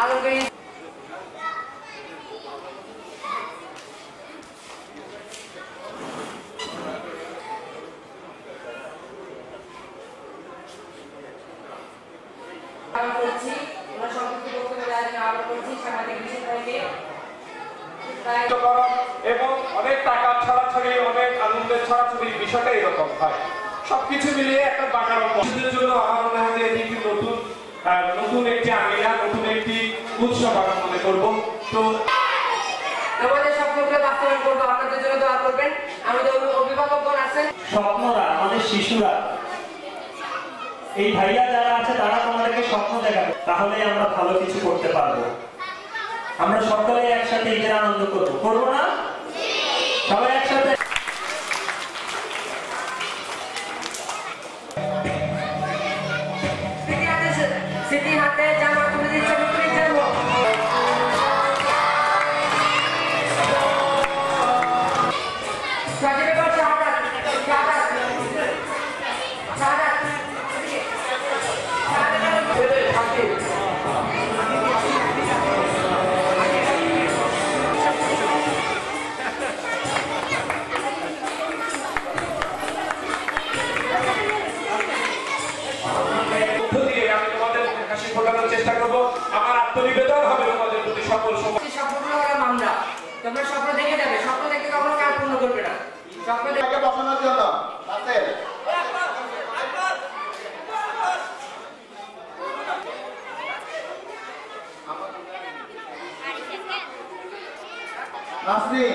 পালন করি। এবং অনেক টাকা ছড়াছড়ি, অনেক আনন্দের ছড়াছড়ি, বিষয়টা এরকম হয়। সবকিছু মিলিয়ে একটা বাঁকার অংশের জন্য আমার মনে হয় যে এটি একটি নতুন একটি আঙিনা, নতুন একটি উৎসব আমি মনে করবো। তো আমাদের স্বপ্নগুলো বাস্তবায়ন করবো, আপনাদের জন্য দোয়া করবেন। আমাদের অভিভাবকগণ আছেন, স্বপ্নরা আমাদের শিশুরা, এই ভাইয়া যারা আছে তারা তোমাদেরকে স্বপ্ন দেখাবে, তাহলে আমরা ভালো কিছু করতে পারবো। আমরা সকলে একসাথে ঈদের আনন্দ করবো না? সবাই একসাথে। স্মৃতি হাতে জামা তুলে দিচ্ছে নতুন জন্ম। চেষ্টা করবো, আমার আত্মনিবেদন হবে তোমাদের প্রতি সকল সময়। স্বপ্নগুলো হলাম আমরা, তোমরা স্বপ্ন দেখে যাবে, স্বপ্ন দেখে কখনো কাজ পূর্ণ করবে না। স্বপ্ন দেখে বসানোর জন্য নাসরিন